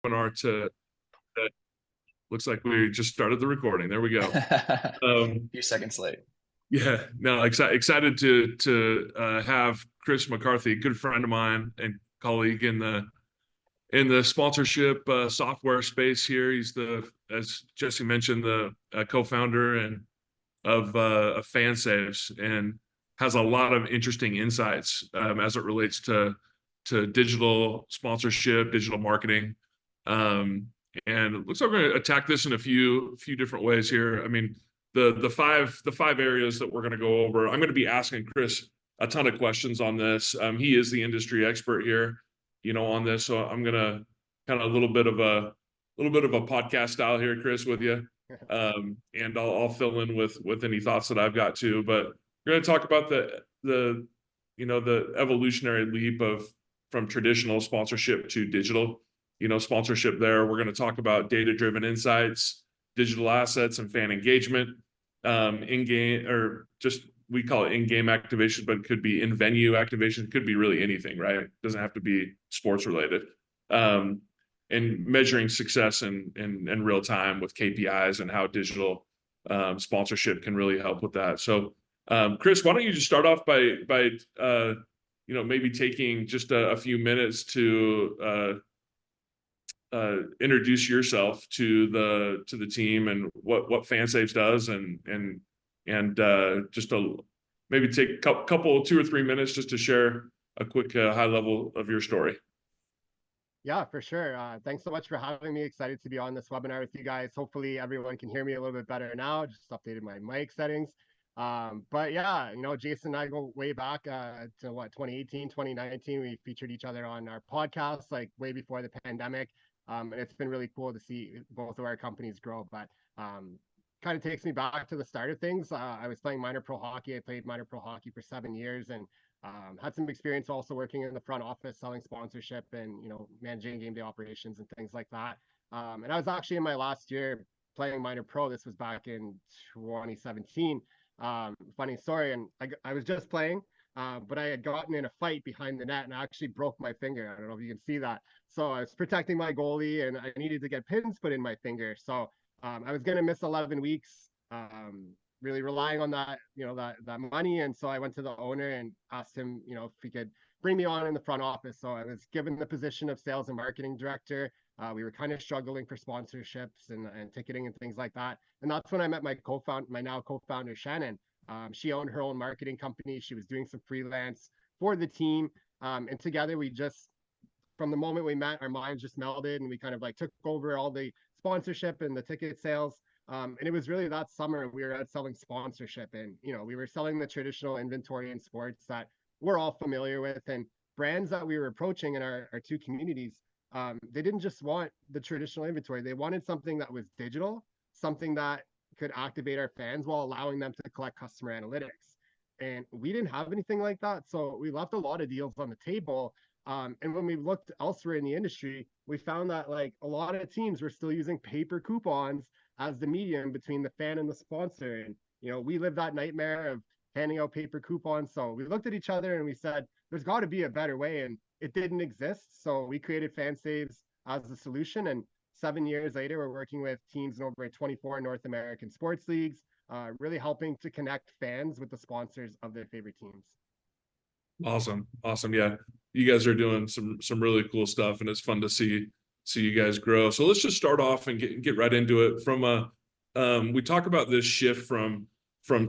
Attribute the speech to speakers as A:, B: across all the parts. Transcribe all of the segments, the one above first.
A: webinar to that looks like we just started the recording. There we go.
B: Few seconds late.
A: Yeah, no, excited to have Chris McCarthy, a good friend of mine and colleague in the sponsorship software space here. He's as Jesse mentioned, the co-founder and of FanSaves, and has a lot of interesting insights as it relates to digital sponsorship, digital marketing. And it looks like we're going to attack this in a few different ways here. I mean, the five areas that we're going to go over. I'm going to be asking Chris a ton of questions on this. He is the industry expert here, on this. So I'm going to kind of a little bit of a podcast style here, Chris, with you. And I'll fill in with any thoughts that I've got too. But we're going to talk about the evolutionary leap from traditional sponsorship to digital, sponsorship there. We're going to talk about data-driven insights, digital assets, and fan engagement, in-game, or just we call it in-game activation, but it could be in-venue activation. It could be really anything, right? It doesn't have to be sports related. And measuring success in real time with KPIs and how digital sponsorship can really help with that. So, Chris, why don't you just start off by maybe taking just a few minutes to introduce yourself to the team and what FanSaves does, and just maybe take a couple 2 or 3 minutes just to share a quick high level of your story.
C: Yeah, for sure. Thanks so much for having me. Excited to be on this webinar with you guys. Hopefully everyone can hear me a little bit better now. Just updated my mic settings. But yeah, Jason and I go way back to 2018, 2019. We featured each other on our podcast, like way before the pandemic. And it's been really cool to see both of our companies grow. But kind of takes me back to the start of things. I was playing minor pro hockey. I played minor pro hockey for 7 years, and had some experience also working in the front office, selling sponsorship and managing game day operations and things like that. And I was actually in my last year playing minor pro. This was back in 2017. Funny story, and I was just playing, but I had gotten in a fight behind the net and I actually broke my finger. I don't know if you can see that. So I was protecting my goalie and I needed to get pins put in my finger. So I was going to miss 11 weeks. Really relying on that, that money. And so I went to the owner and asked him, if he could bring me on in the front office. So I was given the position of sales and marketing director. We were kind of struggling for sponsorships and ticketing and things like that. And that's when I met my now co-founder, Shannon. She owned her own marketing company. She was doing some freelance for the team. And together from the moment we met, our minds just melded and we kind of took over all the sponsorship and the ticket sales. And it was really that summer we were out selling sponsorship, and we were selling the traditional inventory in sports that we're all familiar with, and brands that we were approaching in our two communities. They didn't just want the traditional inventory; they wanted something that was digital, something that could activate our fans while allowing them to collect customer analytics. And we didn't have anything like that, so we left a lot of deals on the table. And when we looked elsewhere in the industry, we found that a lot of teams were still using paper coupons as the medium between the fan and the sponsor. And, we lived that nightmare of handing out paper coupons. So we looked at each other and we said, there's got to be a better way. And it didn't exist. So we created FanSaves as the solution. And 7 years later, we're working with teams in over 24 North American sports leagues, really helping to connect fans with the sponsors of their favorite teams.
A: Awesome. Yeah, you guys are doing some really cool stuff, and it's fun to see you guys grow. So let's just start off and get right into it. We talk about this shift from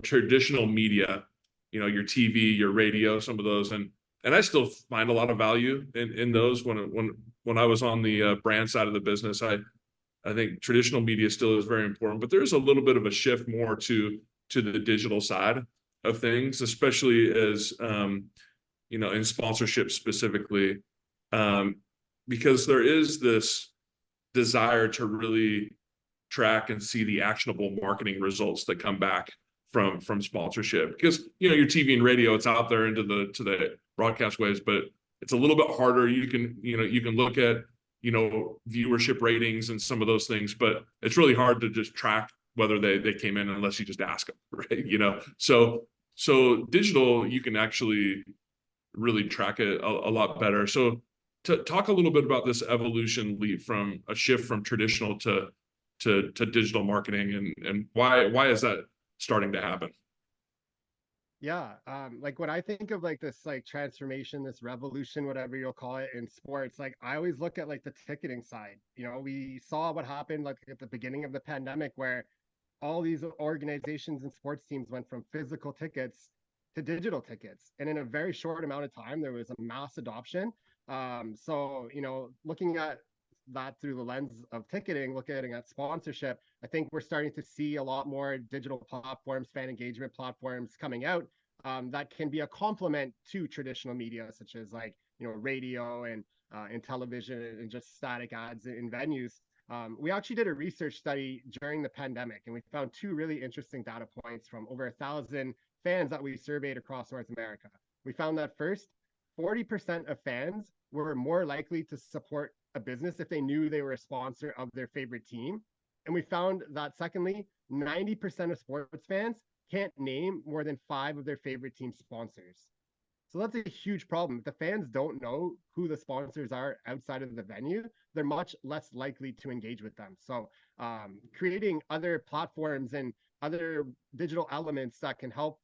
A: traditional media, your TV, your radio, some of those, and I still find a lot of value in those. When I was on the brand side of the business, I think traditional media still is very important, but there's a little bit of a shift more to the digital side of things, especially as in sponsorship specifically, because there is this desire to really track and see the actionable marketing results that come back from sponsorship. Because your TV and radio, it's out there into the broadcast waves, but it's a little bit harder. You can look at viewership ratings and some of those things, but it's really hard to just track whether they came in unless you just ask them, right? So digital, you can actually really track it a lot better. So to talk a little bit about this evolution leap from a shift from traditional to digital marketing, and why is that starting to happen?
C: Yeah, like when I think of like this like transformation, this revolution, whatever you'll call it in sports, like I always look at like the ticketing side. You know, we saw what happened like at the beginning of the pandemic where all these organizations and sports teams went from physical tickets to digital tickets. And in a very short amount of time, there was a mass adoption. So, you know, looking at that through the lens of ticketing, looking at sponsorship, I think we're starting to see a lot more digital platforms, fan engagement platforms coming out that can be a complement to traditional media, such as like, you know, radio and television and just static ads in venues. We actually did a research study during the pandemic, and we found two really interesting data points from over 1,000 fans that we surveyed across North America. We found that first, 40% of fans were more likely to support a business if they knew they were a sponsor of their favorite team. And we found that secondly, 90% of sports fans can't name more than 5 of their favorite team sponsors. So that's a huge problem. If the fans don't know who the sponsors are outside of the venue, they're much less likely to engage with them. So creating other platforms and other digital elements that can help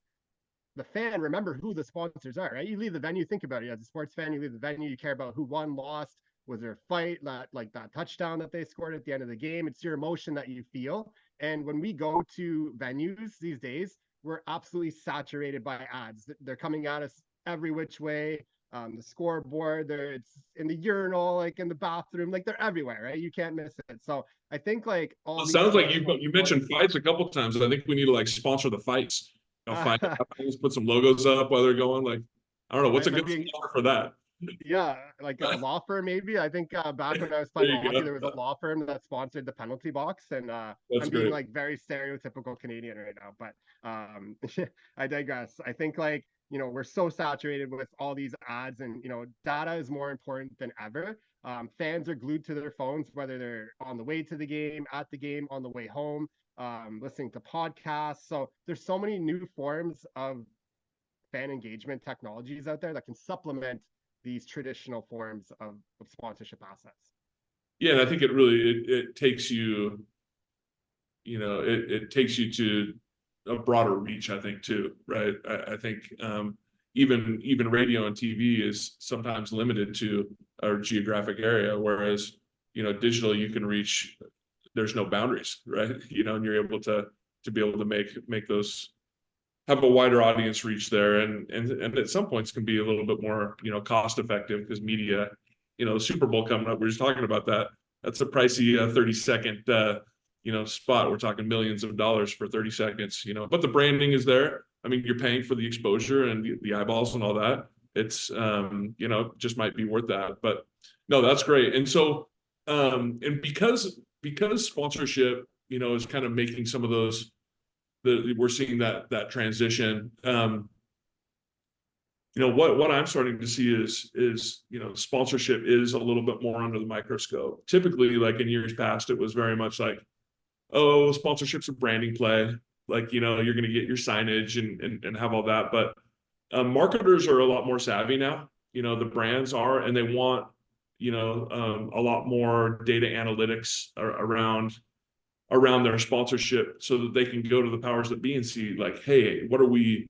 C: the fan remember who the sponsors are, right? You leave the venue, think about it. As a sports fan, you leave the venue, you care about who won, lost, was there a fight, that like that touchdown that they scored at the end of the game. It's your emotion that you feel. And when we go to venues these days, we're absolutely saturated by ads. They're coming at us every which way. The scoreboard, it's in the urinal, like in the bathroom, like they're everywhere, right? You can't miss it. So I think like all
A: It
C: these
A: sounds like
C: traditional
A: you mentioned
C: sports,
A: fights a couple times. I think we need to like sponsor the fights. You know, fight happenings, put some logos up while they're going. Like, I don't know, what's a good
C: maybe
A: sponsor for that?
C: yeah, like a law firm maybe. I think back when I was
A: There
C: playing
A: you
C: hockey, there was a
A: go.
C: law firm that sponsored the penalty box, and
A: That's
C: I'm being
A: great.
C: like very stereotypical Canadian right now, but I digress. I think like you know we're so saturated with all these ads, and you know data is more important than ever. Fans are glued to their phones, whether they're on the way to the game, at the game, on the way home, listening to podcasts. So there's so many new forms of fan engagement technologies out there that can supplement these traditional forms of sponsorship assets.
A: Yeah, and I think it really it takes you, you know, it takes you to a broader reach, I think, too, right? I think even radio and TV is sometimes limited to our geographic area, whereas, you know, digital you can reach, there's no boundaries, right? You know, and you're able to be able to make those, have a wider audience reach there, and at some points can be a little bit more, you know, cost effective because media, you know, the Super Bowl coming up, we're just talking about that. That's a pricey 30-second you know, spot. We're talking millions of dollars for 30 seconds, you know, but the branding is there. I mean, you're paying for the exposure and the eyeballs and all that. It's you know, just might be worth that. But no, that's great. And so and because sponsorship, you know, is kind of making some of those, we're seeing that transition. You know, what I'm starting to see is you know, sponsorship is a little bit more under the microscope. Typically, like in years past, it was very much like, oh, sponsorship's a branding play. Like, you know, you're going to get your signage and have all that. But marketers are a lot more savvy now. You know, the brands are, and they want, you know, a lot more data analytics around their sponsorship so that they can go to the powers that be and see like, hey, what are we,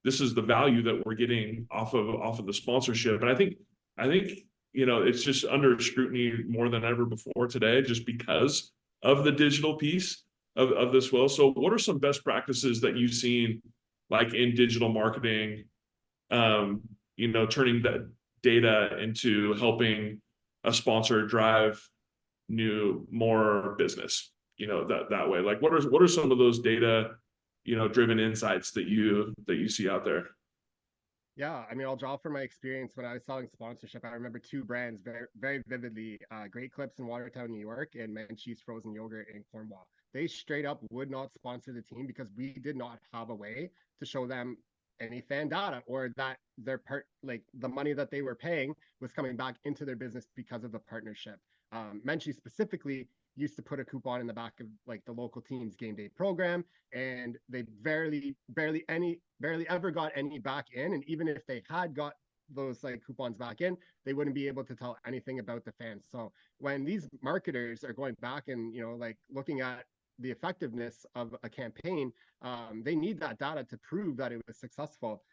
A: this is the value that we're getting off of the sponsorship. And I think, you know, it's just under scrutiny more than ever before today, just because of the digital piece of this. Well, so what are some best practices that you've seen like in digital marketing, you know, turning that data into helping a sponsor drive more business, you know, that way? Like what are some of those data, you know, driven insights that you see out there?
C: Yeah, I mean, I'll draw from my experience when I was selling sponsorship. I remember two brands very, very vividly: Great Clips in Watertown, New York, and Menchie's Frozen Yogurt in Cornwall. They straight up would not sponsor the team because we did not have a way to show them any fan data or that their part, like the money that they were paying, was coming back into their business because of the partnership. Menchie specifically used to put a coupon in the back of like the local team's game day program, and they barely ever got any back in. And even if they had those like coupons back in, they wouldn't be able to tell anything about the fans. So when these marketers are going back and, like looking at the effectiveness of a campaign, they need that data to prove that it was successful.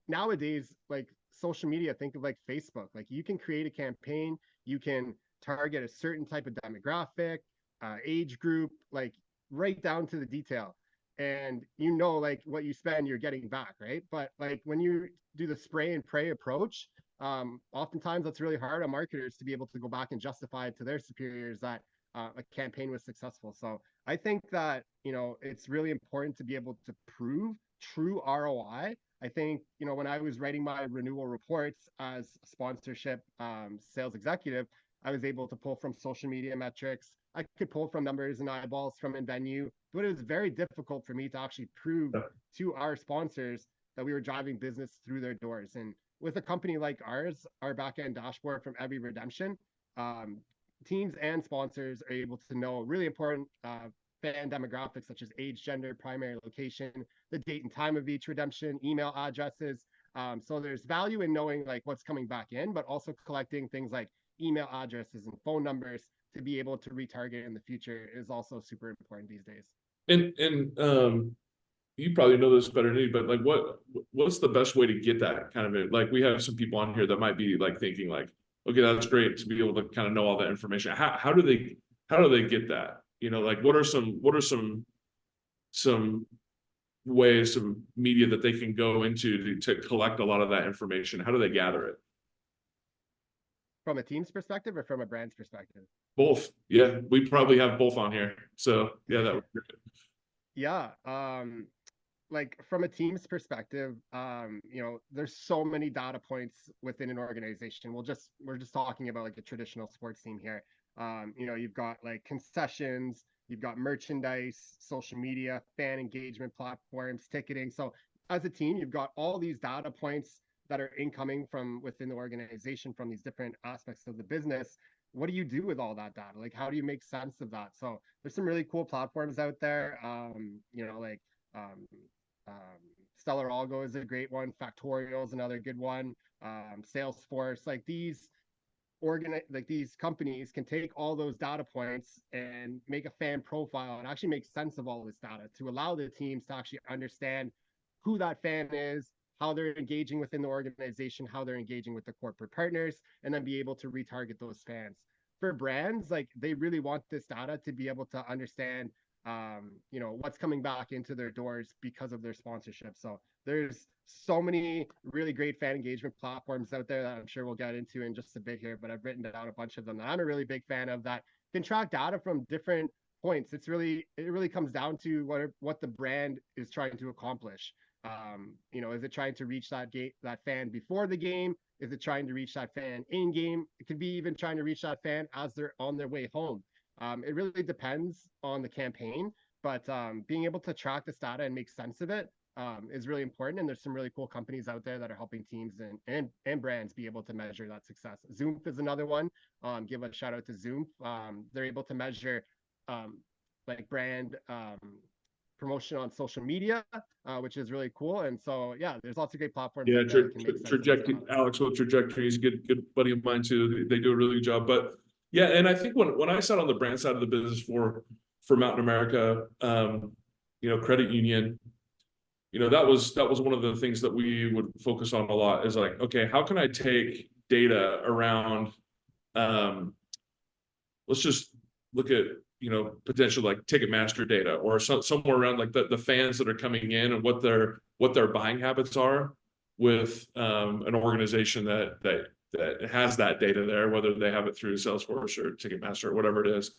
C: Nowadays, like social media, think of like Facebook, like you can create a campaign, you can target a certain type of demographic, age group, like right down to the detail. And like what you spend, you're getting back, right? But like when you do the spray and pray approach, oftentimes that's really hard on marketers to be able to go back and justify to their superiors that a campaign was successful. So I think that, it's really important to be able to prove true ROI. I think, when I was writing my renewal reports as a sponsorship sales executive, I was able to pull from social media metrics. I could pull from numbers and eyeballs from InVenue, but it was very difficult for me to actually prove to our sponsors that we were driving business through their doors. And with a company like ours, our back-end dashboard from every redemption, teams and sponsors are able to know really important fan demographics such as age, gender, primary location, the date and time of each redemption, email addresses. So there's value in knowing like what's coming back in, but also collecting things like email addresses and phone numbers to be able to retarget in the future is also super important these days.
A: And you probably know this better than me, but like what's the best way to get that kind of it? Like we have some people on here that might be like thinking like, okay, that's great to be able to kind of know all that information. How do they get that? Like what are some ways, some media that they can go into to collect a lot of that information? How do they gather it?
C: From a team's perspective or from a brand's perspective?
A: Both. Yeah, we probably have both on here. So yeah, that would be good.
C: Yeah. Like from a team's perspective, there's so many data points within an organization. We're just talking about like a traditional sports team here. You've got like concessions, you've got merchandise, social media, fan engagement platforms, ticketing. So as a team, you've got all these data points that are incoming from within the organization from these different aspects of the business. What do you do with all that data? Like, how do you make sense of that? So there's some really cool platforms out there. Stellar Algo is a great one. Factorial is another good one. Salesforce, like these companies can take all those data points and make a fan profile and actually make sense of all this data to allow the teams to actually understand who that fan is, how they're engaging within the organization, how they're engaging with the corporate partners, and then be able to retarget those fans. For brands, like they really want this data to be able to understand what's coming back into their doors because of their sponsorship. So there's so many really great fan engagement platforms out there that I'm sure we'll get into in just a bit here, but I've written down a bunch of them that I'm a really big fan of that can track data from different points. It really comes down to what the brand is trying to accomplish. Is it trying to reach that fan before the game? Is it trying to reach that fan in game? It could be even trying to reach that fan as they're on their way home. It really depends on the campaign, but being able to track this data and make sense of it is really important. And there's some really cool companies out there that are helping teams and brands be able to measure that success. Zoomp is another one. Give a shout out to Zoomp. They're able to measure like brand promotion on social media, which is really cool. And so, yeah, there's lots of great platforms.
A: Yeah, Trajectory. Alex with Trajectory is a good buddy of mine too. They do a really good job. But yeah, and I think when I sat on the brand side of the business for Mountain America, credit union, that was one of the things that we would focus on a lot is like, okay, how can I take data around, let's just look at, potential like Ticketmaster data or somewhere around like the fans that are coming in and what their buying habits are with an organization that has that data there, whether they have it through Salesforce or Ticketmaster or whatever it is.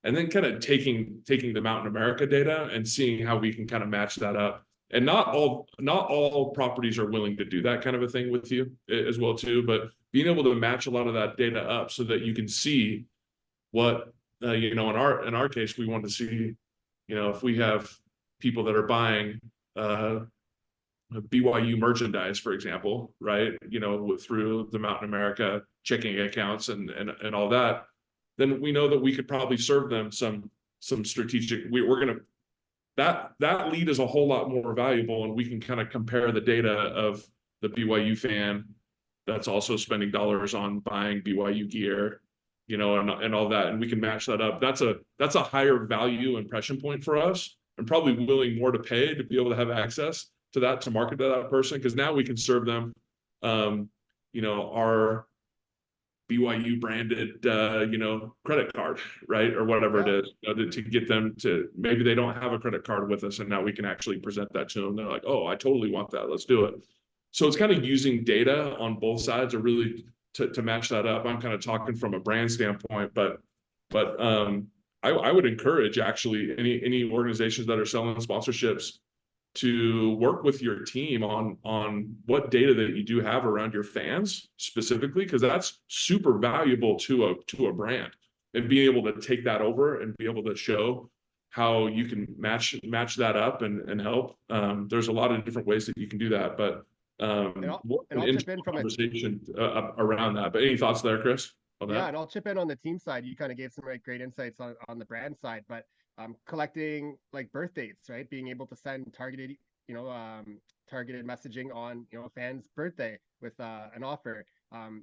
A: And then kind of taking the Mountain America data and seeing how we can kind of match that up. And not all properties are willing to do that kind of a thing with you as well too, but being able to match a lot of that data up so that you can see what in our case, we want to see, if we have people that are buying BYU merchandise, for example, right? Through the Mountain America checking accounts and all that, then we know that we could probably serve them some strategic. That lead is a whole lot more valuable, and we can kind of compare the data of the BYU fan that's also spending dollars on buying BYU gear, you know, and all that, and we can match that up. That's a higher value impression point for us, and probably willing more to pay to be able to have access to that, to market to that person, because now we can serve them, you know, our BYU branded, you know, credit card, right? Or whatever it is, you know, to get them to, maybe they don't have a credit card with us, and now we can actually present that to them. They're like, oh, I totally want that. Let's do it. So it's kind of using data on both sides to really to match that up. I'm kind of talking from a brand standpoint, but I would encourage actually any organizations that are selling sponsorships to work with your team on what data that you do have around your fans specifically, because that's super valuable to a brand, and being able to take that over and be able to show how you can match that up and help. There's a lot of different ways that you can do that, but
C: I'll chip in from
A: conversation around that. But any thoughts there, Chris?
C: Yeah, and I'll chip in on the team side. You kind of gave some great insights on the brand side, but collecting like birth dates, right? Being able to send targeted, you know, targeted messaging on, you know, a fan's birthday with an offer.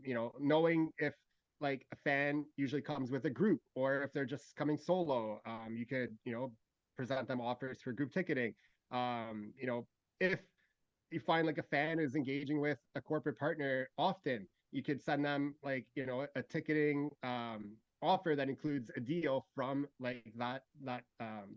C: You know, knowing if like a fan usually comes with a group, or if they're just coming solo, you could, you know, present them offers for group ticketing. You know, if you find like a fan is engaging with a corporate partner often, you could send them like, you know, a ticketing offer that includes a deal from like that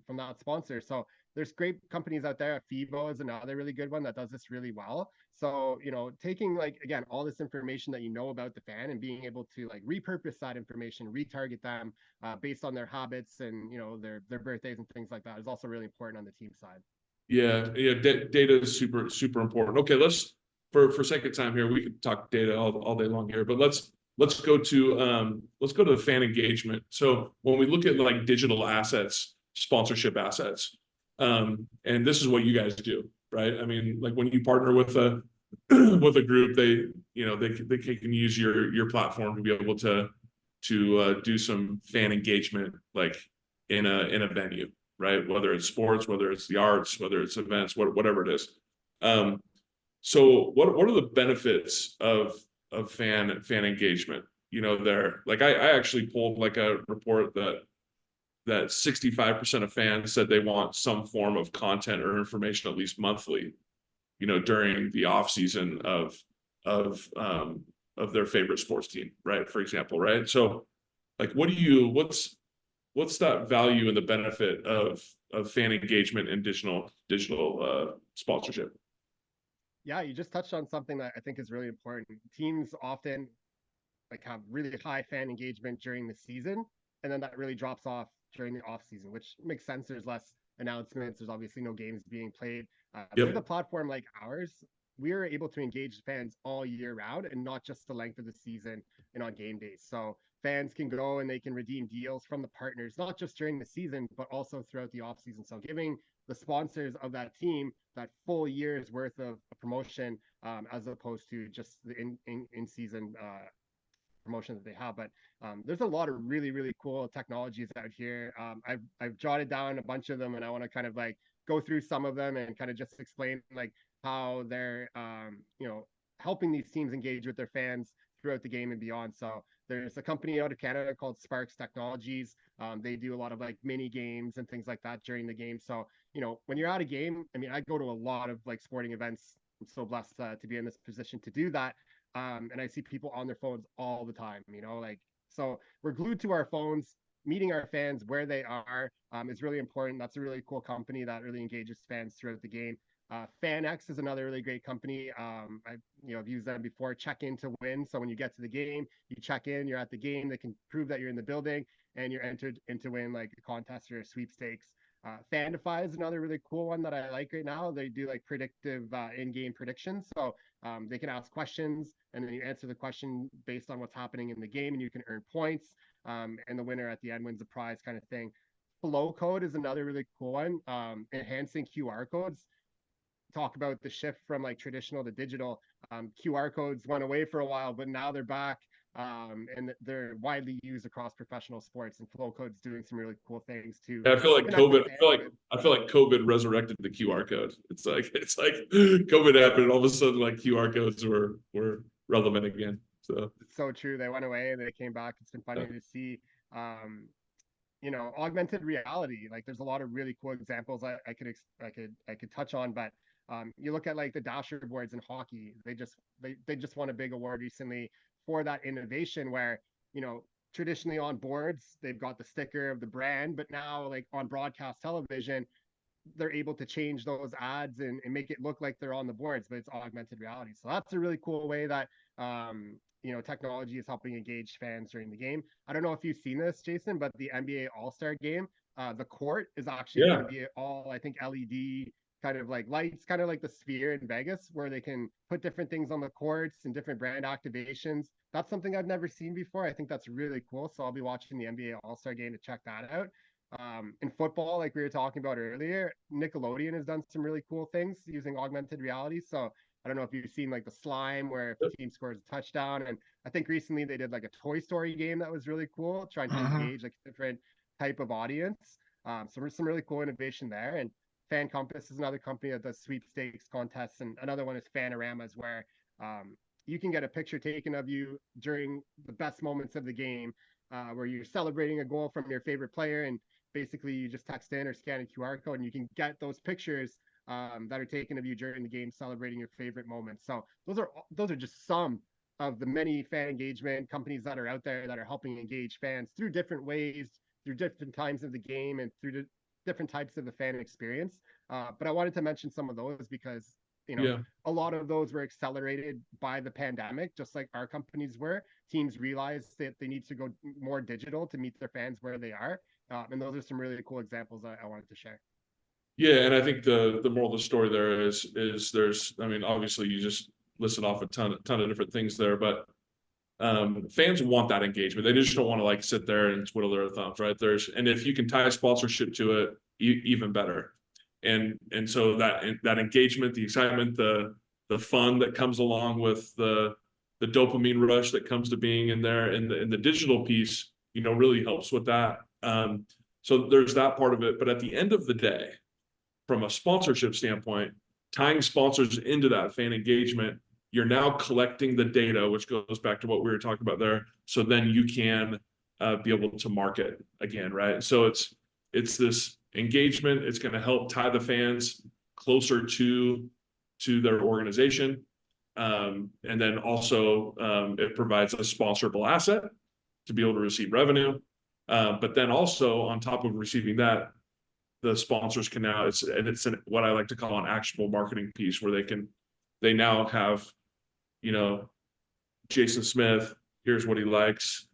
C: from that sponsor. So there's great companies out there. Fibo is another really good one that does this really well. So, you know, taking like, again, all this information that you know about the fan and being able to like repurpose that information, retarget them based on their habits and, you know, their birthdays and things like that is also really important on the team side.
A: Yeah, data is super important. Okay, let's for sake of time here, we could talk data all day long here, but let's go to the fan engagement. So when we look at like digital assets, sponsorship assets, and this is what you guys do, right? I mean, like when you partner with a with a group, they, you know, they can use your platform to be able to do some fan engagement, like in a venue, right? Whether it's sports, whether it's the arts, whether it's events, whatever it is. So what are the benefits of fan engagement? You know, there, like I actually pulled like a report that 65% of fans said they want some form of content or information at least monthly, you know, during the off season of their favorite sports team, right? For example, right? So like, what's that value and the benefit of fan engagement and digital sponsorship?
C: Yeah, you just touched on something that I think is really important. Teams often like have really high fan engagement during the season, and then that really drops off during the off season, which makes sense. There's less announcements. There's obviously no games being played.
A: Yep.
C: With a platform like ours, we are able to engage fans all year round and not just the length of the season and on game days. So fans can go and they can redeem deals from the partners, not just during the season, but also throughout the off season. So giving the sponsors of that team that full year's worth of promotion, as opposed to just the in season promotion that they have. But there's a lot of really cool technologies out here. I've jotted down a bunch of them, and I want to kind of like go through some of them and kind of just explain like how they're you know, helping these teams engage with their fans throughout the game and beyond. So there's a company out of Canada called Sparks Technologies. They do a lot of like mini games and things like that during the game. So, you know, when you're at a game, I mean, I go to a lot of like sporting events. I'm so blessed to be in this position to do that. And I see people on their phones all the time, you know, like, so we're glued to our phones. Meeting our fans where they are is really important. That's a really cool company that really engages fans throughout the game. FanX is another really great company. I've used them before. Check in to win. So when you get to the game, you check in, you're at the game. They can prove that you're in the building and you're entered into win like a contest or a sweepstakes. Fanify is another really cool one that I like right now. They do like predictive in-game predictions. So they can ask questions and then you answer the question based on what's happening in the game and you can earn points. And the winner at the end wins a prize kind of thing. Flow Code is another really cool one. Enhancing QR codes. Talk about the shift from like traditional to digital. QR codes went away for a while, but now they're back. And they're widely used across professional sports, and Flow Code's doing some really cool things too.
A: Yeah, I feel like COVID resurrected the QR code. It's like COVID happened, and all of a sudden, like QR codes were relevant again. So
C: It's so true. They went away and they came back. It's been funny to see. Um, Augmented reality. Like, there's a lot of really cool examples I could touch on, but you look at like the dasher boards in hockey. They just won a big award recently for that innovation where you know traditionally on boards they've got the sticker of the brand, but now like on broadcast television they're able to change those ads and make it look like they're on the boards, but it's augmented reality. So that's a really cool way that technology is helping engage fans during the game. I don't know if you've seen this, Jason, but the NBA All-Star game, the court is actually going
A: yeah,
C: to be all, I think, LED kind of like lights, kind of like the Sphere in Vegas, where they can put different things on the courts and different brand activations. That's something I've never seen before. I think that's really cool. So I'll be watching the NBA All-Star game to check that out. In football, like we were talking about earlier, Nickelodeon has done some really cool things using augmented reality. So I don't know if you've seen like the slime where if the team scores a touchdown, and I think recently they did like a Toy Story game that was really cool, trying to engage like a different type of audience. So there's some really cool innovation there. And Fan Compass is another company that does sweepstakes contests, and another one is Fanoramas, where you can get a picture taken of you during the best moments of the game, where you're celebrating a goal from your favorite player, and basically you just text in or scan a QR code and you can get those pictures that are taken of you during the game celebrating your favorite moments. So those are just some of the many fan engagement companies that are out there that are helping engage fans through different ways, through different times of the game, and through the different types of the fan experience. But I wanted to mention some of those because
A: yeah.
C: a lot of those were accelerated by the pandemic, just like our companies were. Teams realized that they need to go more digital to meet their fans where they are. And those are some really cool examples that I wanted to share.
A: Yeah, and I think the moral of the story there is there's, I mean, obviously you just listed off a ton of different things there, but fans want that engagement. They just don't want to like sit there and twiddle their thumbs, right? And if you can tie sponsorship to it, even better. And so that engagement, the excitement, the fun that comes along with the dopamine rush that comes to being in there, and the digital piece, really helps with that. So there's that part of it. But at the end of the day, from a sponsorship standpoint, tying sponsors into that fan engagement, you're now collecting the data, which goes back to what we were talking about there. So then you can be able to market again, right? So it's this engagement. It's going to help tie the fans closer to their organization, and then also it provides a sponsorable asset to be able to receive revenue. But then also on top of receiving that, the sponsors can now what I like to call an actionable marketing piece, where they now have, Jason Smith, here's what he likes,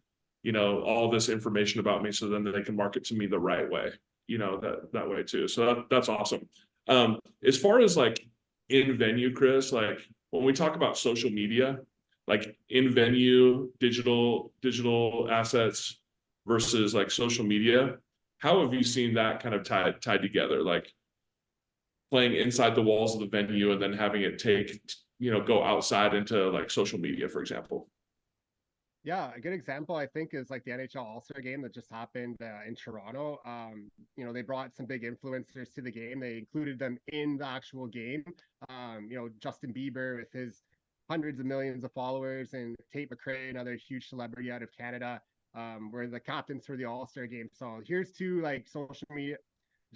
A: all this information about me, so then they can market to me the right way, that way too. So that's awesome. As far as like in venue, Chris, like when we talk about social media, like in venue digital assets versus like social media, how have you seen that kind of tied together, like playing inside the walls of the venue and then having it go outside into like social media, for example?
C: Yeah, a good example I think is like the NHL All-Star game that just happened in Toronto. They brought some big influencers to the game. They included them in the actual game. Justin Bieber with his hundreds of millions of followers, and Tate McRae, another huge celebrity out of Canada, were the captains for the All-Star game. So here's two like social media.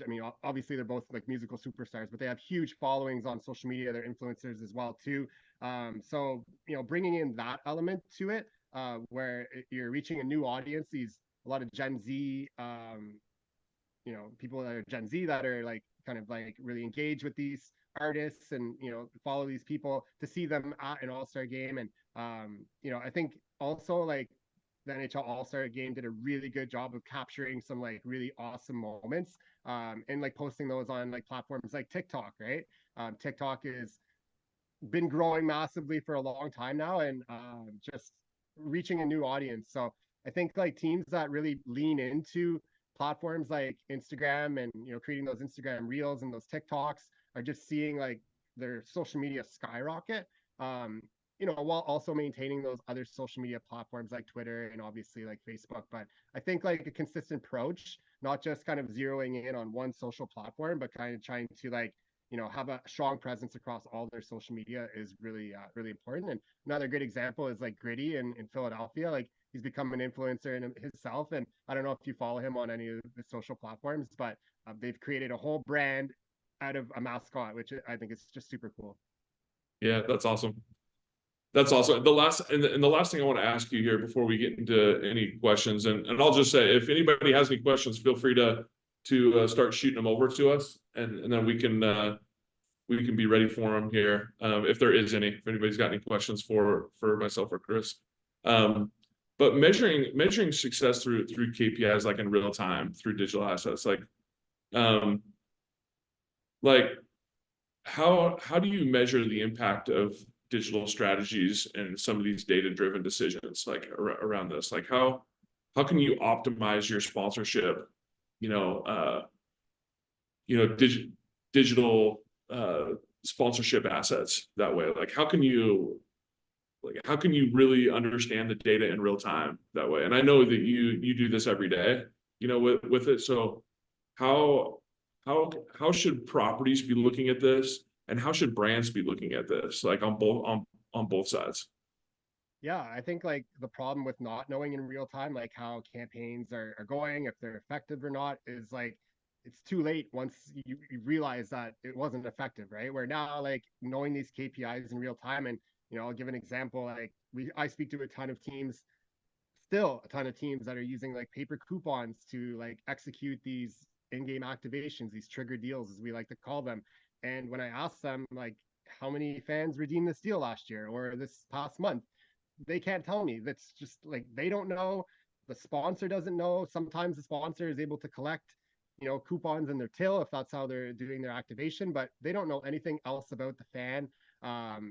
C: I mean, obviously they're both like musical superstars, but they have huge followings on social media. They're influencers as well too. Bringing in that element to it, where you're reaching a new audience. A lot of Gen Z, people that are Gen Z that are like kind of like really engaged with these artists, and follow these people to see them at an All-Star game. And I think also like the NHL All-Star game did a really good job of capturing some like really awesome moments, and like posting those on like platforms like TikTok, right? TikTok has been growing massively for a long time now, and just reaching a new audience. So I think like teams that really lean into platforms like Instagram and creating those Instagram reels and those TikToks are just seeing like their social media skyrocket. While also maintaining those other social media platforms like Twitter and obviously like Facebook. But I think like a consistent approach, not just kind of zeroing in on one social platform, but kind of trying to like have a strong presence across all their social media is really, really important. And another good example is like Gritty in Philadelphia. Like he's become an influencer in himself. And I don't know if you follow him on any of the social platforms, but they've created a whole brand out of a mascot, which I think is just super cool.
A: Yeah, that's awesome. That's awesome. The last thing I want to ask you here before we get into any questions, and I'll just say, if anybody has any questions, feel free to start shooting them over to us, and then we can be ready for them here, if there is any. If anybody's got any questions for myself or Chris. But measuring success through KPIs, like in real time through digital assets, like how do you measure the impact of digital strategies and some of these data-driven decisions, like around this? Like how can you optimize your sponsorship, digital sponsorship assets that way? Like how can you really understand the data in real time that way? And I know that you do this every day, with it. So how should properties be looking at this, and how should brands be looking at this, like on both sides?
C: Yeah, I think like the problem with not knowing in real time, like how campaigns are going, if they're effective or not, is like it's too late once you realize that it wasn't effective, right? Where now, like knowing these KPIs in real time, and I'll give an example. Like I speak to a ton of teams, still a ton of teams that are using like paper coupons to like execute these in-game activations, these trigger deals, as we like to call them. And when I ask them like how many fans redeemed this deal last year or this past month, they can't tell me. That's just like they don't know. The sponsor doesn't know. Sometimes the sponsor is able to collect, coupons in their till if that's how they're doing their activation, but they don't know anything else about the fan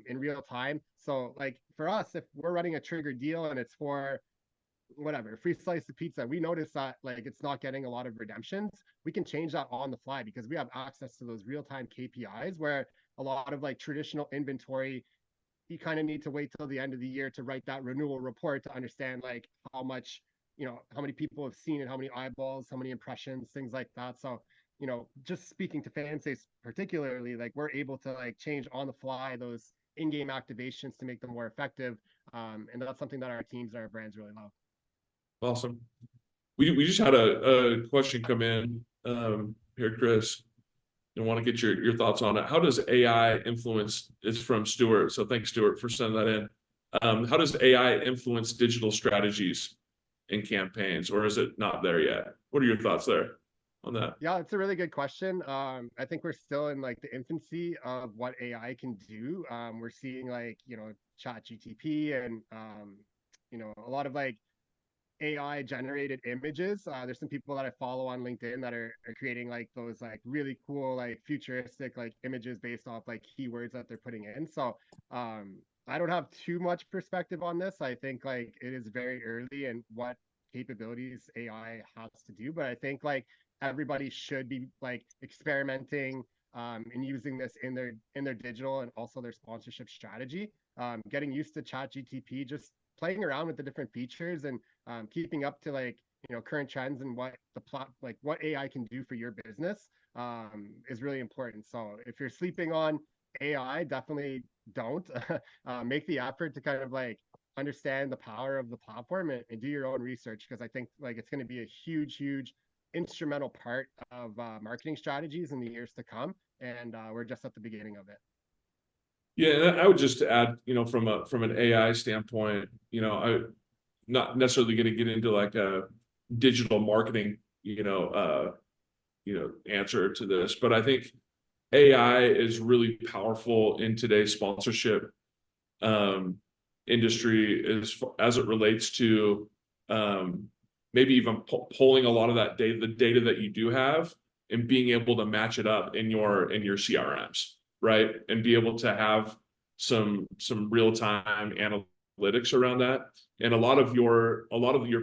C: in real time. So like for us, if we're running a trigger deal and it's for whatever free slice of pizza, we notice that like it's not getting a lot of redemptions, we can change that on the fly because we have access to those real-time KPIs, where a lot of like traditional inventory, you kind of need to wait till the end of the year to write that renewal report to understand like how much, how many people have seen it, how many eyeballs, how many impressions, things like that. So just speaking to Fanspace particularly, like we're able to like change on the fly those in-game activations to make them more effective, and that's something that our teams and our brands really love.
A: Awesome. We just had a question come in here, Chris. I want to get your thoughts on it. How does AI influence? It's from Stuart, so thanks, Stuart, for sending that in. How does AI influence digital strategies in campaigns, or is it not there yet? What are your thoughts there on that?
C: Yeah, it's a really good question. I think we're still in like the infancy of what AI can do. We're seeing like, Chat GTP and, a lot of like AI generated images. There's some people that I follow on LinkedIn that are creating like those like really cool, like futuristic, like images based off like keywords that they're putting in. So I don't have too much perspective on this. I think like it is very early in what capabilities AI has to do, but I think like everybody should be like experimenting and using this in their digital and also their sponsorship strategy. Getting used to Chat GTP, just playing around with the different features and keeping up to like current trends and what the plot, like what AI can do for your business, is really important. So if you're sleeping on AI, definitely don't. Make the effort to kind of like understand the power of the platform and do your own research, because I think like it's going to be a huge instrumental part of marketing strategies in the years to come, and we're just at the beginning of it.
A: Yeah, and I would just add, from an AI standpoint, I'm not necessarily going to get into like a digital marketing, answer to this, but I think AI is really powerful in today's sponsorship industry as it relates to maybe even pulling a lot of that data, the data that you do have, and being able to match it up in your CRMs, right? And be able to have some real-time analytics around that. And a lot of your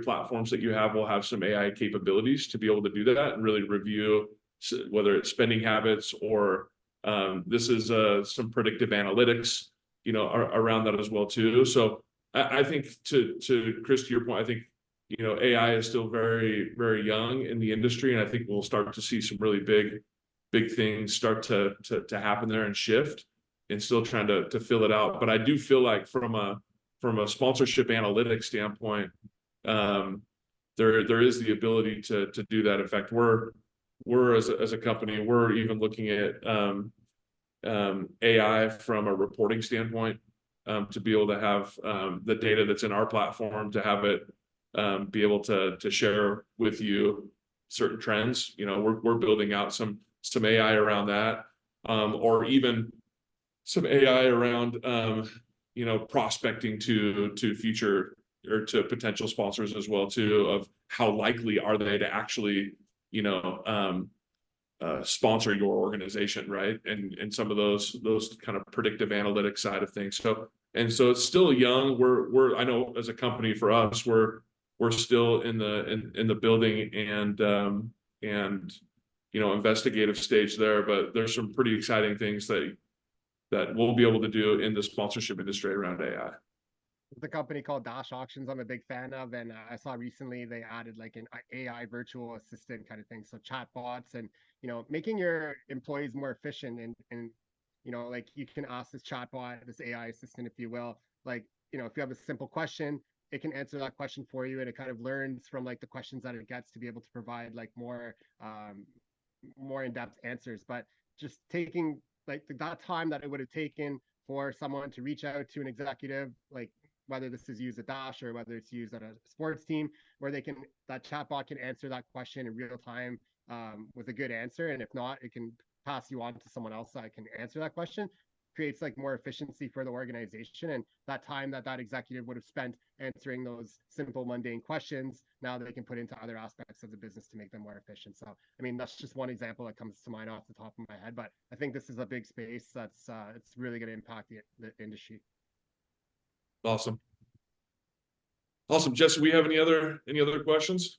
A: platforms that you have will have some AI capabilities to be able to do that and really review whether it's spending habits or this is some predictive analytics, around that as well too. So I think to Chris, to your point, I think AI is still very, very young in the industry, and I think we'll start to see some really big big things start to happen there and shift, and still trying to fill it out. But I do feel like from a sponsorship analytics standpoint, there is the ability to do that. In fact, we're as a company, we're even looking at AI from a reporting standpoint, to be able to have the data that's in our platform, to have it be able to share with you certain trends. You know, we're building out some AI around that, or even some AI around you know, prospecting to future or to potential sponsors as well too, of how likely are they to actually, you know, sponsor your organization, right? And some of those kind of predictive analytics side of things. So it's still young. We're I know as a company, for us, we're still in the building and you know, investigative stage there, but there's some pretty exciting things that we'll be able to do in the sponsorship industry around AI.
C: There's a company called Dash Auctions I'm a big fan of, and I saw recently they added like an AI virtual assistant kind of thing, so chatbots, and you know, making your employees more efficient, and you know, like you can ask this chatbot, this AI assistant, if you will, like, you know, if you have a simple question, it can answer that question for you, and it kind of learns from like the questions that it gets to be able to provide like more in-depth answers. But just taking like that time that it would have taken for someone to reach out to an executive, like whether this is used at Dash or whether it's used at a sports team, where that chatbot can answer that question in real time with a good answer. And if not, it can pass you on to someone else that can answer that question, creates like more efficiency for the organization. And that time that executive would have spent answering those simple, mundane questions, now they can put into other aspects of the business to make them more efficient. So, I mean, that's just one example that comes to mind off the top of my head, but I think this is a big space that's it's really going to impact the industry.
A: Awesome. Jesse, we have any other questions?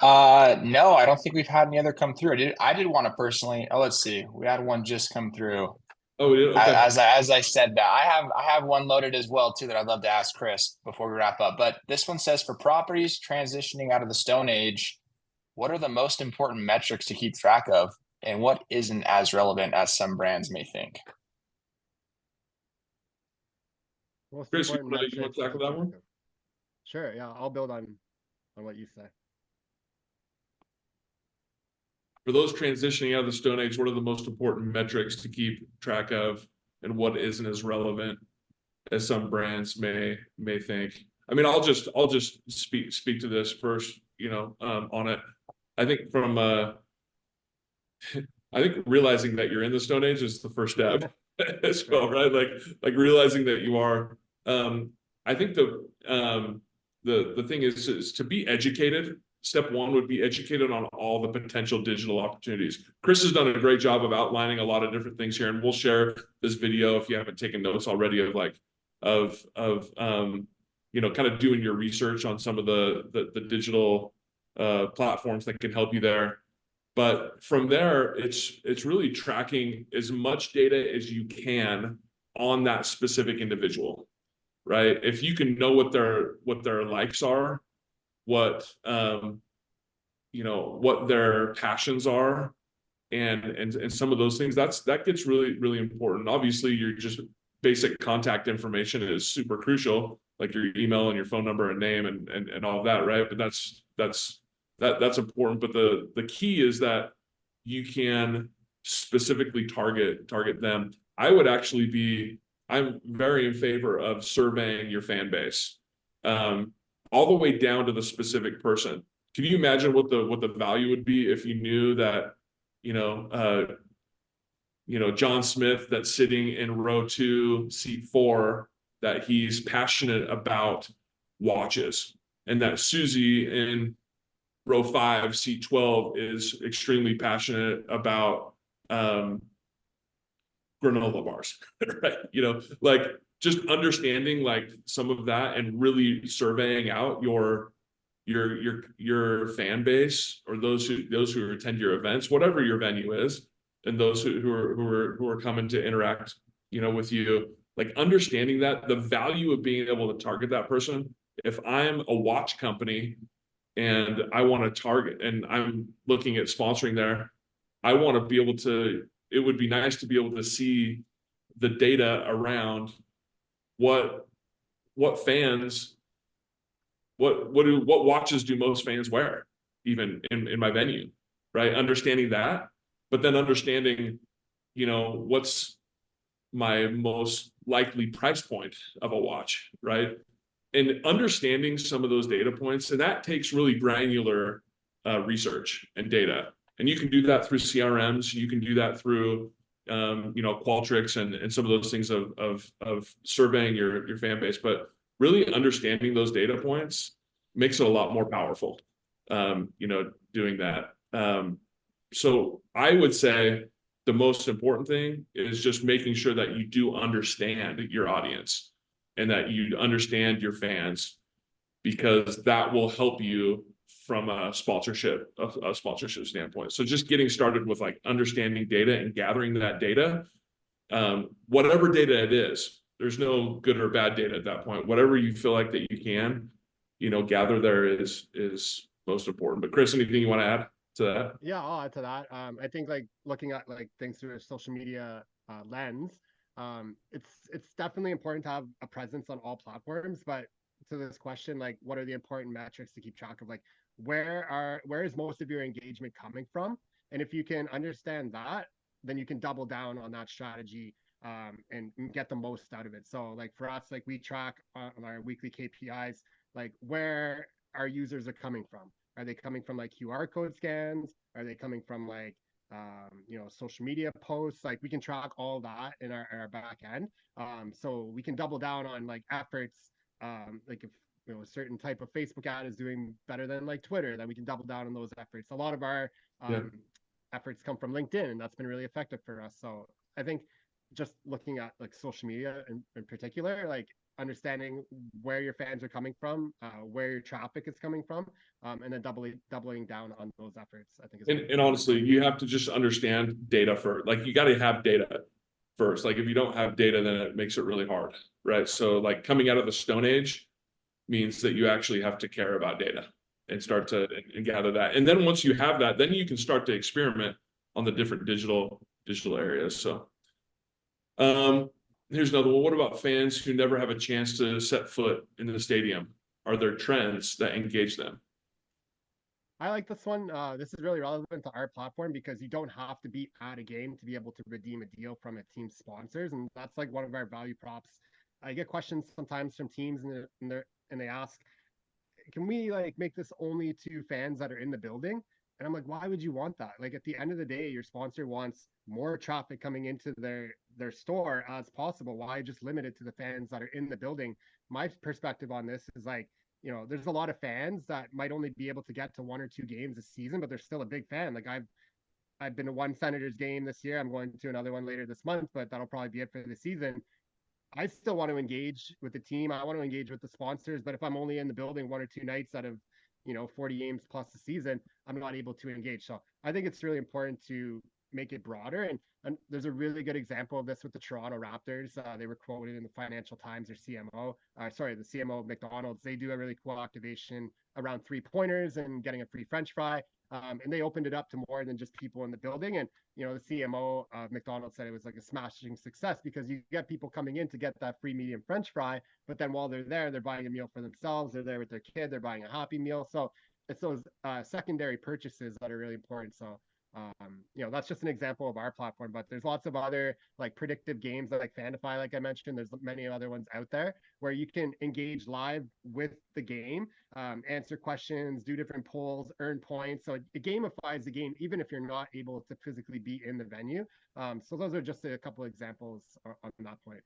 B: No, I don't think we've had any other come through. I did want to personally, let's see, we had one just come through.
A: Oh, we did? Okay.
B: As I said that, I have one loaded as well too that I'd love to ask Chris before we wrap up. But this one says, for properties transitioning out of the Stone Age, what are the most important metrics to keep track of, and what isn't as relevant as some brands may think?
A: Chris, you want to tackle that one?
C: Sure. Yeah, I'll build on what you say.
A: For those transitioning out of the Stone Age, what are the most important metrics to keep track of, and what isn't as relevant as some brands may think? I mean, I'll just speak to this first, you know, on it. I think I think realizing that you're in the Stone Age is the first step as well, right? Like realizing that you are. I think the thing is to be educated. Step one would be educated on all the potential digital opportunities. Chris has done a great job of outlining a lot of different things here, and we'll share this video if you haven't taken notes already of you know, kind of doing your research on some of the digital platforms that can help you there. But from there, it's really tracking as much data as you can on that specific individual, right? If you can know what their likes are, what you know, what their passions are, and some of those things, that gets really important. Obviously, your just basic contact information is super crucial, like your email and your phone number and name and all of that, right? But that's important. But the key is that you can specifically target them. I'm very in favor of surveying your fan base, all the way down to the specific person. Can you imagine what the value would be if you knew that, you know, John Smith that's sitting in row 2, seat 4, that he's passionate about watches, and that Susie in row 5, seat 12 is extremely passionate about granola bars, right? You know, like just understanding like some of that and really surveying out your fan base, or those who attend your events, whatever your venue is, and those who are coming to interact, you know, with you, like understanding that the value of being able to target that person. If I'm a watch company and I want to target, and I'm looking at sponsoring there, I want to be able to, it would be nice to be able to see the data around what fans, what watches do most fans wear, even in my venue, right? Understanding that, but then understanding, what's my most likely price point of a watch, right? And understanding some of those data points, and that takes really granular research and data. And you can do that through CRMs. You can do that through, Qualtrics and some of those things of surveying your fan base. But really understanding those data points makes it a lot more powerful. Doing that. So I would say the most important thing is just making sure that you do understand your audience and that you understand your fans, because that will help you from a sponsorship standpoint. So just getting started with like understanding data and gathering that data, whatever data it is, there's no good or bad data at that point. Whatever you feel like that you can, gather there is most important. But Chris, anything you want to add to that?
C: Yeah, I'll add to that. I think like looking at like things through a social media lens, it's definitely important to have a presence on all platforms. But to this question, like, what are the important metrics to keep track of? Like, where is most of your engagement coming from? And if you can understand that, then you can double down on that strategy and get the most out of it. So, like for us, like we track on our weekly KPIs, like where our users are coming from. Are they coming from like QR code scans? Are they coming from like social media posts? Like we can track all that in our back end. So we can double down on like efforts. Like if a certain type of Facebook ad is doing better than like Twitter, then we can double down on those efforts. A lot of our
A: Yeah.
C: efforts come from LinkedIn, and that's been really effective for us. So I think just looking at like social media in particular, like understanding where your fans are coming from, where your traffic is coming from, and then doubling down on those efforts, I think is
A: And honestly, you have to just understand data first. Like you got to have data first. Like if you don't have data, then it makes it really hard, right? So like coming out of the Stone Age means that you actually have to care about data and start to and gather that. And then once you have that, then you can start to experiment on the different digital areas. So here's another one. What about fans who never have a chance to set foot in the stadium? Are there trends that engage them?
C: I like this one. This is really relevant to our platform because you don't have to be at a game to be able to redeem a deal from a team's sponsors, and that's like one of our value props. I get questions sometimes from teams, and they ask, "Can we like make this only to fans that are in the building?" And I'm like, "Why would you want that? Like at the end of the day, your sponsor wants more traffic coming into their store as possible. Why just limit it to the fans that are in the building?" My perspective on this is like, there's a lot of fans that might only be able to get to one or two games a season, but they're still a big fan. Like I've been to one Senators game this year. I'm going to another one later this month, but that'll probably be it for the season. I still want to engage with the team. I want to engage with the sponsors, but if I'm only in the building one or two nights out of 40 games plus the season, I'm not able to engage. So I think it's really important to make it broader. And there's a really good example of this with the Toronto Raptors. They were quoted in the Financial Times, their CMO, the CMO of McDonald's. They do a really cool activation around 3-pointers and getting a free French fry. And they opened it up to more than just people in the building. And the CMO of McDonald's said it was like a smashing success because you get people coming in to get that free medium French fry, but then while they're there, they're buying a meal for themselves. They're there with their kid. They're buying a Happy Meal. So it's those secondary purchases that are really important. So that's just an example of our platform, but there's lots of other like predictive games like Fanify, like I mentioned. There's many other ones out there where you can engage live with the game, answer questions, do different polls, earn points. So it gamifies the game, even if you're not able to physically be in the venue. So those are just a couple of examples on that point.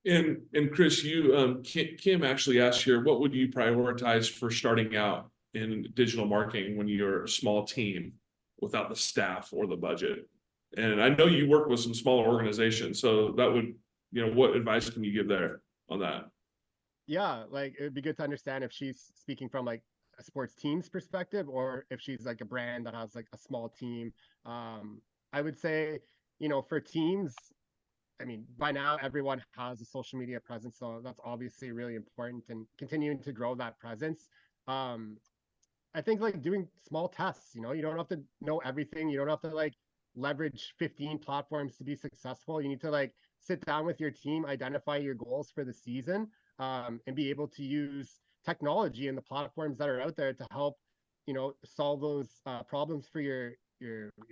A: And Chris, you Kim actually asked here, what would you prioritize for starting out in digital marketing when you're a small team without the staff or the budget? And I know you work with some smaller organizations, so that would, what advice can you give there on that?
C: Yeah, like it would be good to understand if she's speaking from like a sports team's perspective or if she's like a brand that has like a small team. I would say, for teams, I mean, by now everyone has a social media presence, so that's obviously really important and continuing to grow that presence. I think like doing small tests, you know, you don't have to know everything. You don't have to like leverage 15 platforms to be successful. You need to like sit down with your team, identify your goals for the season, and be able to use technology and the platforms that are out there to help, you know, solve those problems for your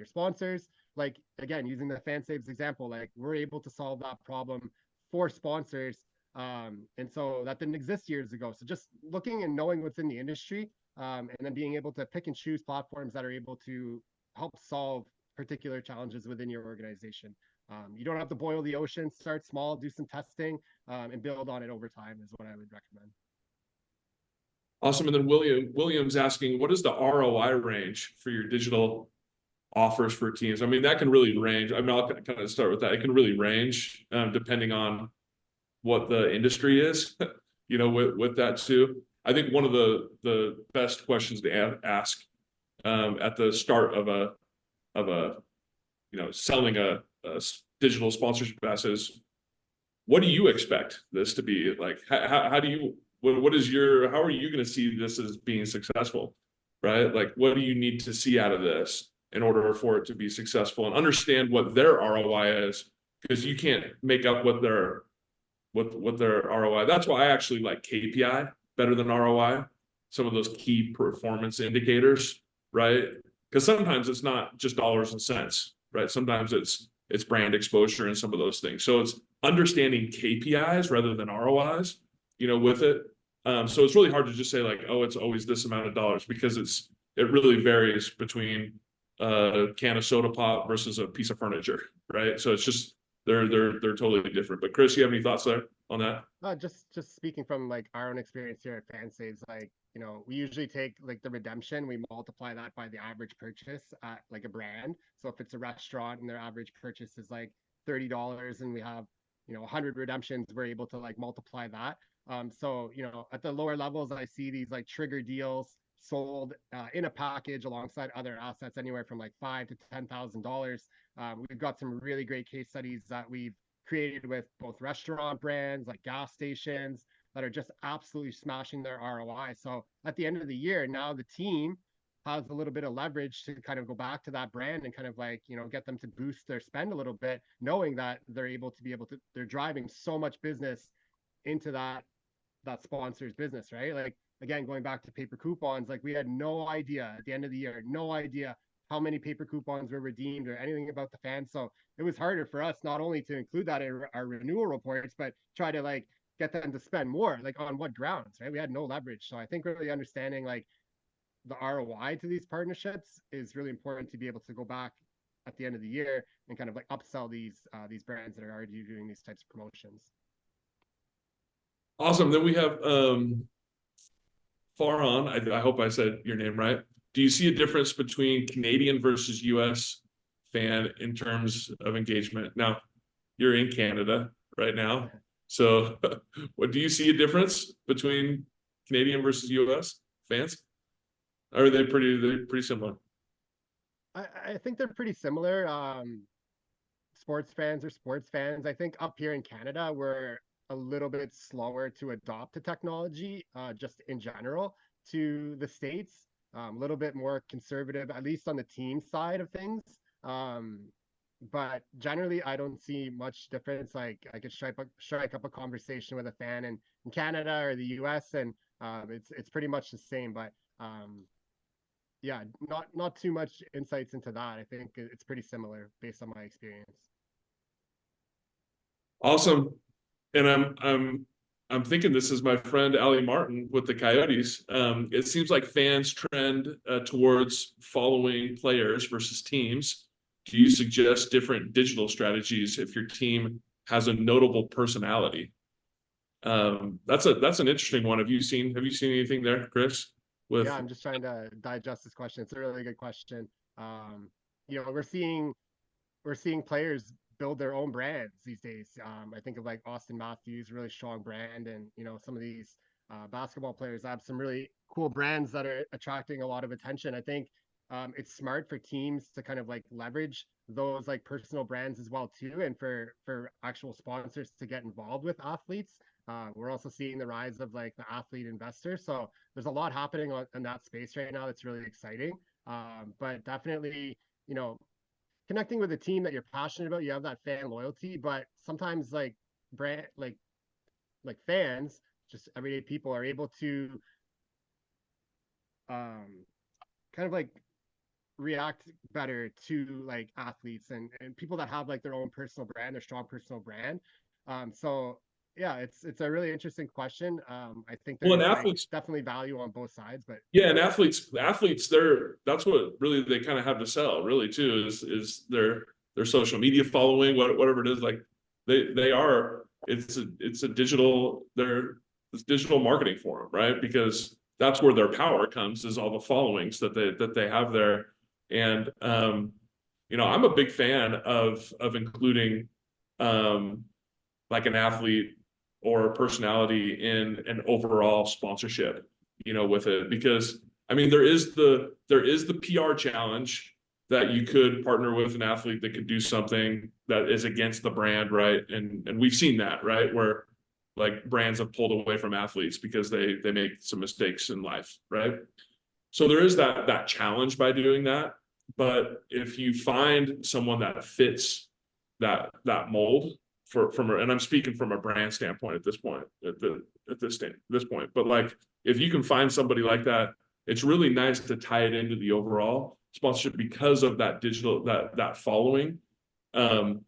C: sponsors. Like again, using the FanSaves example, like we're able to solve that problem for sponsors. And so that didn't exist years ago. So just looking and knowing what's in the industry, and then being able to pick and choose platforms that are able to help solve particular challenges within your organization. You don't have to boil the ocean. Start small, do some testing, and build on it over time is what I would recommend.
A: Awesome. And then William's asking, what is the ROI range for your digital offers for teams? I mean, that can really range. I mean, I'll kind of start with that. It can really range depending on what the industry is, you know, with that too. I think one of the best questions to ask at the start of a you know, selling a digital sponsorship asset is, what do you expect this to be like? How do you what is your, how are you going to see this as being successful, right? Like, what do you need to see out of this in order for it to be successful, and understand what their ROI is, because you can't make up what their ROI. That's why I actually like KPI better than ROI. Some of those key performance indicators, right? Because sometimes it's not just dollars and cents, right? Sometimes it's brand exposure and some of those things. So it's understanding KPIs rather than ROIs, you know, with it. So it's really hard to just say like, oh, it's always this amount of dollars, because it really varies between a can of soda pop versus a piece of furniture, right? So it's just they're totally different. But Chris, you have any thoughts there on that?
C: Just speaking from like our own experience here at FanSaves, like, you know, we usually take like the redemption, we multiply that by the average purchase at like a brand. So if it's a restaurant and their average purchase is like $30 and we have, you know, 100 redemptions, we're able to like multiply that. So, you know, at the lower levels, I see these like trigger deals sold in a package alongside other assets anywhere from like $5,000 to $10,000. We've got some really great case studies that we've created with both restaurant brands like gas stations that are just absolutely smashing their ROI. So at the end of the year, now the team has a little bit of leverage to kind of go back to that brand and kind of like, you know, get them to boost their spend a little bit, knowing that they're driving so much business into that sponsor's business, right? Like again, going back to paper coupons, like we had no idea at the end of the year, no idea how many paper coupons were redeemed or anything about the fans. So it was harder for us not only to include that in our renewal reports, but try to like get them to spend more, like on what grounds, right? We had no leverage. So I think really understanding like the ROI to these partnerships is really important to be able to go back at the end of the year and kind of like upsell these brands that are already doing these types of promotions.
A: Awesome. Then we have Farhan. I hope I said your name right. Do you see a difference between Canadian versus US fan in terms of engagement? Now, you're in Canada right now. So what do you see a difference between Canadian versus US fans? Or are they're pretty similar?
C: I think they're pretty similar. Sports fans are sports fans. I think up here in Canada, we're a little bit slower to adopt the technology, just in general, to the States. A little bit more conservative, at least on the team side of things. But generally, I don't see much difference. Like I could strike up a conversation with a fan in Canada or the US, and it's pretty much the same. But yeah, not too much insights into that. I think it's pretty similar based on my experience.
A: Awesome. And I'm thinking this is my friend Ali Martin with the Coyotes. It seems like fans trend towards following players versus teams. Do you suggest different digital strategies if your team has a notable personality? That's an interesting one. Have you seen anything there, Chris? With
C: Yeah, I'm just trying to digest this question. It's a really good question. You know, we're seeing players build their own brands these days. I think of like Austin Matthews, really strong brand, and you know some of these basketball players have some really cool brands that are attracting a lot of attention. I think it's smart for teams to kind of like leverage those like personal brands as well too, and for actual sponsors to get involved with athletes. We're also seeing the rise of like the athlete investor. So there's a lot happening in that space right now that's really exciting. But definitely, you know, connecting with a team that you're passionate about, you have that fan loyalty, but sometimes like brand like fans, just everyday people are able to um kind of like react better to like athletes and people that have like their own personal brand, their strong personal brand. So yeah, it's a really interesting question. I think
A: Well, and
C: there's like
A: athletes,
C: definitely value on both sides, but
A: yeah, and athletes, that's what really they kind of have to sell, really too, is their social media following, whatever it is. Like they are, it's a digital, it's digital marketing for them, right? Because that's where their power comes, is all the followings that they have there. And I'm a big fan of including like an athlete or a personality in an overall sponsorship, with it. Because I mean, there is the PR challenge that you could partner with an athlete that could do something that is against the brand, right? And we've seen that, right? Where like brands have pulled away from athletes because they make some mistakes in life, right? So there is that challenge by doing that. But if you find someone that fits that mold, and I'm speaking from a brand standpoint at this point, this point, but like if you can find somebody like that, it's really nice to tie it into the overall sponsorship because of that digital, that following. We'll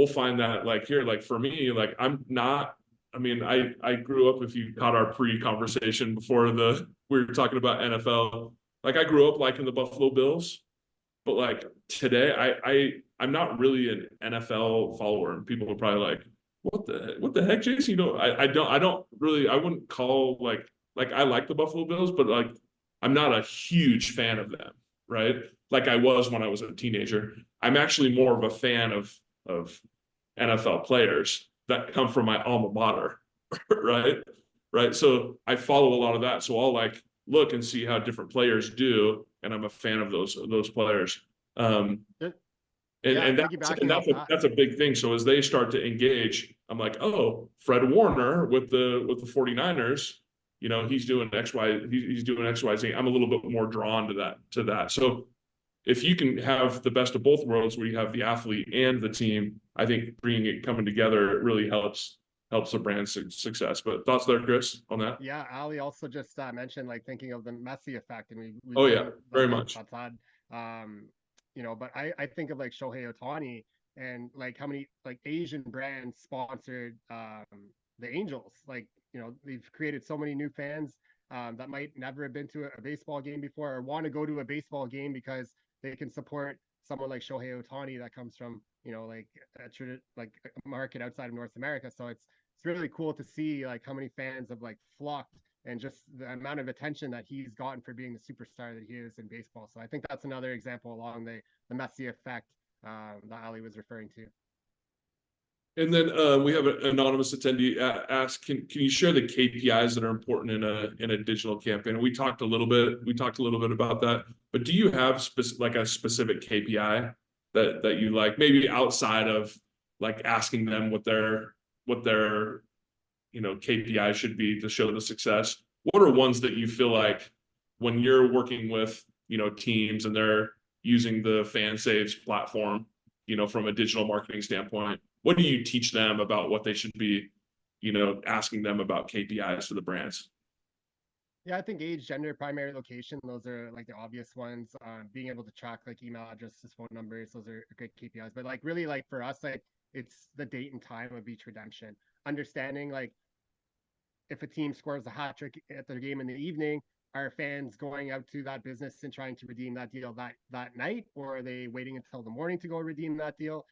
A: find that, like, here, like for me, like I'm not, I mean, I grew up, if you caught our pre-conversation before we were talking about NFL, like I grew up liking the Buffalo Bills, but like today I'm not really an NFL follower, and people are probably like, what the heck, Jason? I don't really, I wouldn't call like I like the Buffalo Bills, but like I'm not a huge fan of them, right? Like I was when I was a teenager. I'm actually more of a fan of NFL players that come from my alma mater, right? Right. So I follow a lot of that. So I'll like look and see how different players do, and I'm a fan of those players. Um, and
C: yeah,
A: and that's and
C: piggybacking
A: that's
C: off
A: a
C: that.
A: that's a big thing. So as they start to engage, I'm like, oh, Fred Warner with the 49ers, he's doing he's doing XYZ. I'm a little bit more drawn to that. So if you can have the best of both worlds, where you have the athlete and the team, I think bringing it coming together, it really helps the brand's success. But thoughts there, Chris, on that?
C: Yeah, Ali also just mentioned like thinking of the Messi effect, and we've
A: Oh yeah,
C: seen the
A: very
C: effects
A: much.
C: that's had. Um, but I think of like Shohei Ohtani and like how many like Asian brands sponsored the Angels. Like they've created so many new fans that might never have been to a baseball game before or want to go to a baseball game because they can support someone like Shohei Ohtani that comes from like like a market outside of North America. So it's really cool to see like how many fans have like flocked and just the amount of attention that he's gotten for being the superstar that he is in baseball. So I think that's another example along the Messi effect that Ali was referring to.
A: And then we have an anonymous attendee ask, can you share the KPIs that are important in a digital campaign? And we talked a little bit about that, but do you have like a specific KPI that you like, maybe outside of like asking them what their KPI should be to show the success? What are ones that you feel like when you're working with teams and they're using the FanSaves platform, from a digital marketing standpoint, what do you teach them about what they should be, asking them about KPIs for the brands?
C: Yeah, I think age, gender, primary location, those are like the obvious ones. Being able to track like email addresses, phone numbers, those are great KPIs. But like really like for us, like it's the date and time of each redemption. Understanding like if a team scores a hat trick at their game in the evening, are fans going out to that business and trying to redeem that deal that night, or are they waiting until the morning to go redeem that deal?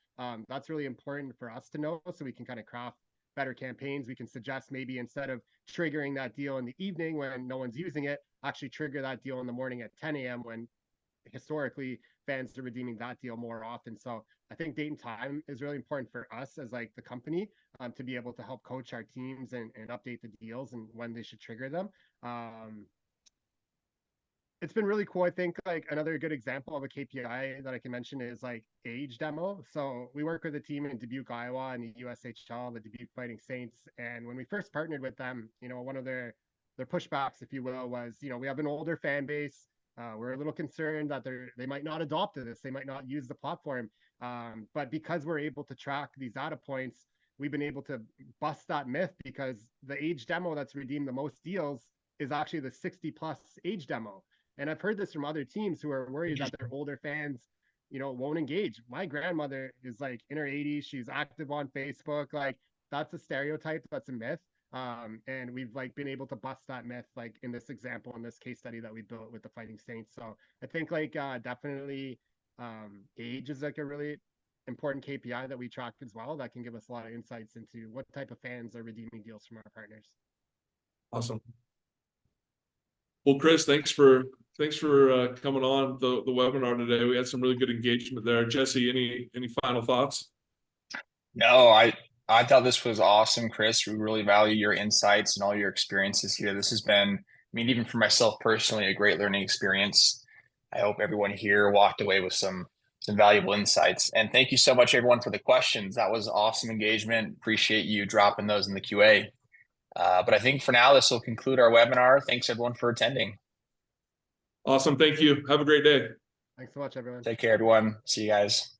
C: That's really important for us to know, so we can kind of craft better campaigns. We can suggest maybe instead of triggering that deal in the evening when no one's using it, actually trigger that deal in the morning at 10 a.m. when historically fans are redeeming that deal more often. So I think date and time is really important for us as like the company to be able to help coach our teams and update the deals and when they should trigger them. it's been really cool. I think like another good example of a KPI that I can mention is like age demo. So we work with a team in Dubuque, Iowa, in the USHL, the Dubuque Fighting Saints. And when we first partnered with them, you know, one of their pushbacks, if you will, was, you know, we have an older fan base. We're a little concerned that they might not adopt to this, they might not use the platform. But because we're able to track these data points, we've been able to bust that myth, because the age demo that's redeemed the most deals is actually the 60 plus age demo. And I've heard this from other teams who are worried that their older fans, you know, won't engage. My grandmother is like in her 80s. She's active on Facebook. Like that's a stereotype. That's a myth. And we've like been able to bust that myth, like in this example, in this case study that we built with the Fighting Saints. So I think like definitely age is like a really important KPI that we track as well. That can give us a lot of insights into what type of fans are redeeming deals from our partners.
A: Awesome. Well, Chris, thanks for coming on the webinar today. We had some really good engagement there. Jesse, any final thoughts?
B: No, I thought this was awesome, Chris. We really value your insights and all your experiences here. This has been, I mean, even for myself personally, a great learning experience. I hope everyone here walked away with some valuable insights. And thank you so much, everyone, for the questions. That was awesome engagement. Appreciate you dropping those in the QA. But I think for now, this will conclude our webinar. Thanks, everyone, for attending.
A: Awesome. Thank you. Have a great day.
C: Thanks so much, everyone.
B: Take care, everyone. See you guys.